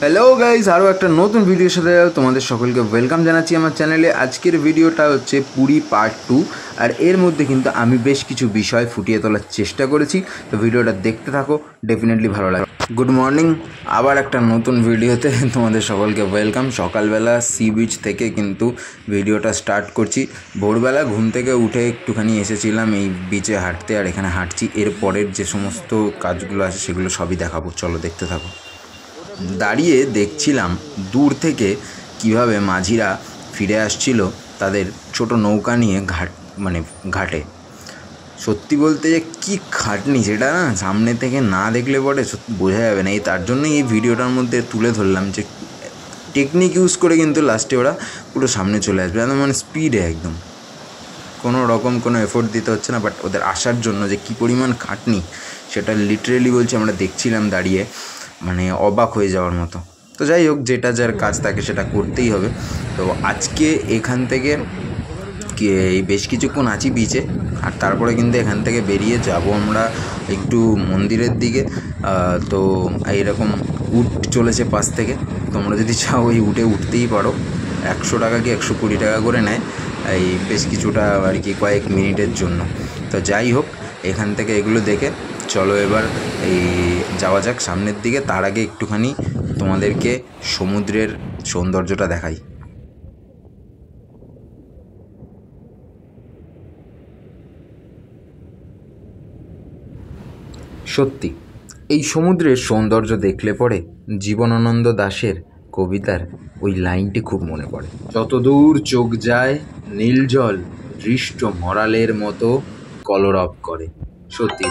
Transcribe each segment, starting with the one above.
Hello guys, আরও একটা নতুন ভিডিওর সাথে তোমাদের সকলকে ওয়েলকাম জানাচ্ছি আমার চ্যানেলে। আজকের ভিডিওটা হচ্ছে পুরী পার্ট 2, আর এর মধ্যে কিন্তু আমি বেশ কিছু বিষয় ফুটিয়ে তোলার চেষ্টা করেছি। তো ভিডিওটা দেখতে থাকো, ডেফিনেটলি ভালো লাগবে। গুড মর্নিং, আবার একটা নতুন ভিডিওতে তোমাদের সকলকে ওয়েলকাম। সকালবেলা সি বিচ থেকে কিন্তু ভিডিওটা স্টার্ট করছি। ভোরবেলা ঘুম থেকে উঠে একটুখানি এসেছিলাম এই বিচে হাঁটতে, আর এখানে হাঁটছি। এর পরের যে সমস্ত কাজগুলো আছে সেগুলো সবই দেখাবো, চলো দেখতে থাকো। দাঁড়িয়ে দেখছিলাম দূর থেকে কিভাবে মাঝিরা ফিরে আসছিল তাদের ছোট নৌকা নিয়ে ঘাটে। সত্যি বলতে যে কী খাটনি, সেটা না সামনে থেকে না দেখলে পরে বোঝা যাবে না। তার জন্যই এই ভিডিওটার মধ্যে তুলে ধরলাম যে টেকনিক ইউজ করে কিন্তু লাস্টে ওরা পুরো সামনে চলে আসবে, একদম স্পিডে, একদম কোনো এফোর্ট দিতে হচ্ছে না। বাট ওদের আসার জন্য যে কী পরিমাণ খাটনি সেটা লিটারেলি বলছি, আমরা দেখছিলাম দাঁড়িয়ে, অবাক হয়ে যাওয়ার মতো। তো যাই হোক, যেটা যার কাজ তাকে সেটা করতেই হবে। তো আজকে এখান থেকে বেশ কিছুক্ষণ আছি বিচে, আর তারপরে কিন্তু এখান থেকে বেরিয়ে যাব আমরা একটু মন্দিরের দিকে। তো এইরকম উট চলেছে পাশ থেকে, তোমরা যদি চাও এই উটে উঠতেই পারো। 100 টাকা কি 120 টাকা করে নেয় এই বেশ কিছুটা আর কি, কয়েক মিনিটের জন্য। তো যাই হোক, এখান থেকে এগুলো দেখে চলো এবার যাওয়া যাক সামনের দিকে। তার আগে একটুখানি তোমাদেরকে সমুদ্রের সৌন্দর্যটা দেখাই। সত্যি এই সমুদ্রের সৌন্দর্য দেখলে পরে জীবনানন্দ দাশের কবিতার ওই লাইনটি খুব মনে পড়ে। যতদূর চোখ যায় নীল জল দৃষ্ট মরালের মতো কলরব করে। সত্যি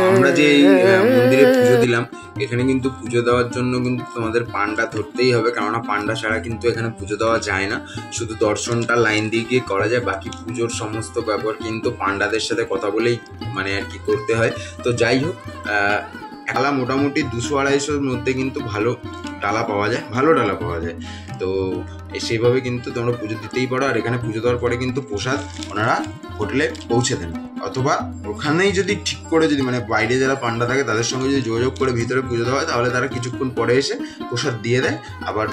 আমরা যে মন্দিরে পুজো দিলাম, এখানে কিন্তু পুজো দেওয়ার জন্য কিন্তু তোমাদের পান্ডা ধরতেই হবে, কেননা পান্ডা ছাড়া কিন্তু এখানে পুজো দেওয়া যায় না। শুধু দর্শনটা লাইন দিয়ে গিয়ে করা যায়, বাকি পুজোর সমস্ত ব্যাপার কিন্তু পান্ডাদের সাথে কথা বলেই আর কি করতে হয়। তো যাই হোক, ডালা মোটামুটি 200-250 মধ্যে কিন্তু ভালো ডালা পাওয়া যায়। তো সেইভাবে কিন্তু তোমরা পুজো দিতেই পারো। আর এখানে পুজো দেওয়ার পরে কিন্তু প্রসাদ ওনারা হোটেলে পৌঁছে দেন, অথবা ওখানেই যদি ঠিক করে যদি বাইরে যারা পান্ডা থাকে তাদের সঙ্গে যদি যোগাযোগ করে ভিতরে পুজো দেওয়া হয়, তাহলে তারা কিছুক্ষণ পরে এসে প্রসাদ দিয়ে দেয়। আবার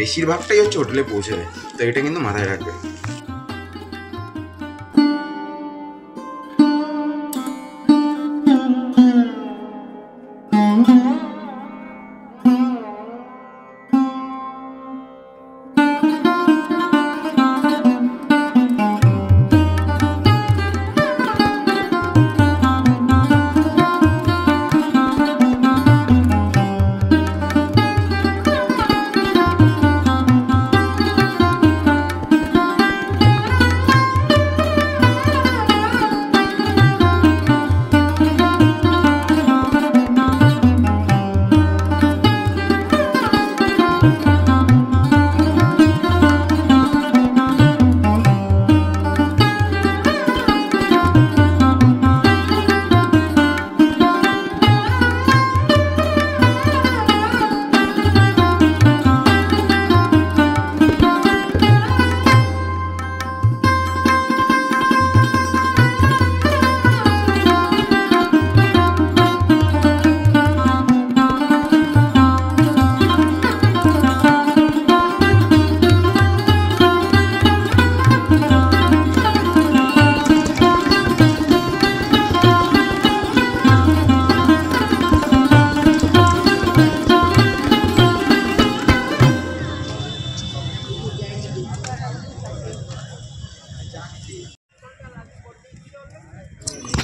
বেশিরভাগটাই হচ্ছে হোটেলে পৌঁছে দেয়। তো এটা কিন্তু মাথায় রাখবে।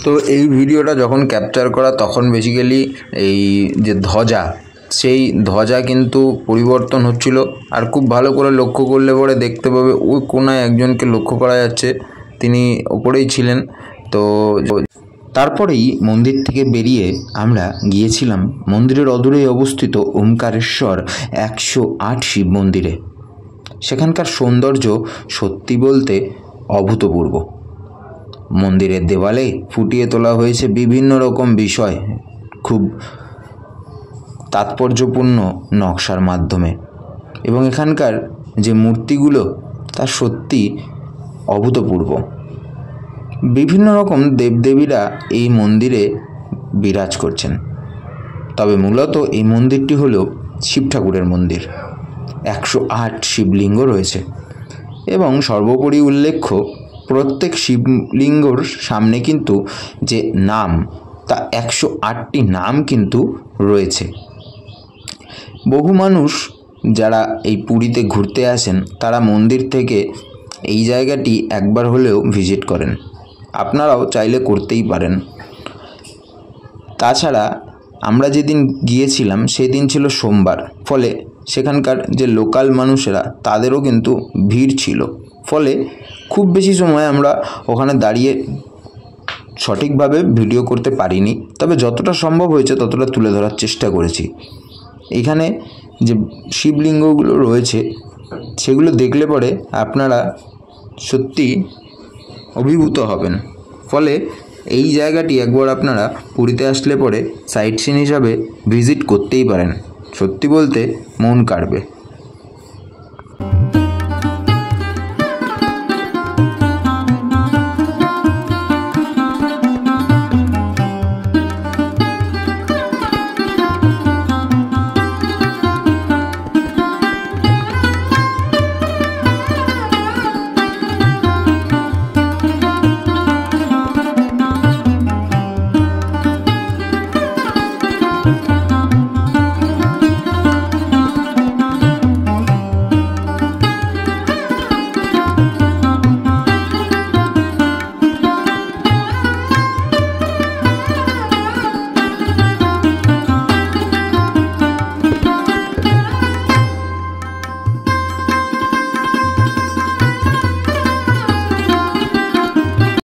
তো এই ভিডিওটা যখন ক্যাপচার করা, তখন বেসিক্যালি এই যে ধ্বজা সেই ধ্বজা কিন্তু পরিবর্তন হচ্ছিল। আর খুব ভালো করে লক্ষ্য করলে পরে দেখতে পাবে ওই কোনায় একজনকে লক্ষ্য করা যাচ্ছে, তিনি ওপরেই ছিলেন। তো তারপরেই মন্দির থেকে বেরিয়ে আমরা গিয়েছিলাম মন্দিরের অদূরেই অবস্থিত ওমকারেশ্বর 108 শিব মন্দিরে। সেখানকার সৌন্দর্য সত্যি বলতে অভূতপূর্ব। মন্দিরের দেওয়ালে ফুটিয়ে তোলা হয়েছে বিভিন্ন রকম বিষয় খুব তাৎপর্যপূর্ণ নকশার মাধ্যমে, এবং এখানকার যে মূর্তিগুলো তা সত্যি অভূতপূর্ব। বিভিন্ন রকম দেবদেবীরা এই মন্দিরে বিরাজ করছেন, তবে মূলত এই মন্দিরটি হলো শিব ঠাকুরের মন্দির। 108 শিবলিঙ্গ রয়েছে, এবং সর্বোপরি উল্লেখ্য প্রত্যেক শিবলিঙ্গর সামনে কিন্তু যে নাম, তা 108টি নাম কিন্তু রয়েছে। বহু মানুষ যারা এই পুরীতে ঘুরতে আসেন তারা মন্দির থেকে এই জায়গাটি একবার হলেও ভিজিট করেন, আপনারাও চাইলে করতেই পারেন। তাছাড়া আমরা যেদিন গিয়েছিলাম সেদিন ছিল সোমবার, ফলে সেখানকার যে লোকাল মানুষেরা তাদেরও কিন্তু ভিড় ছিল, ফলে খুব বেশি সময় আমরা ওখানে দাঁড়িয়ে সঠিকভাবে ভিডিও করতে পারিনি, তবে যতটা সম্ভব হয়েছে ততটা তুলে ধরার চেষ্টা করেছি। এখানে যে শিবলিঙ্গগুলো রয়েছে সেগুলো দেখলে পরে আপনারা সত্যি অভিভূত হবেন, ফলে এই জায়গাটি একবার আপনারা পুরীতে আসলে পরে সাইট সিন হিসাবে ভিজিট করতেই পারেন। সত্যি বলতে মন কাড়বে।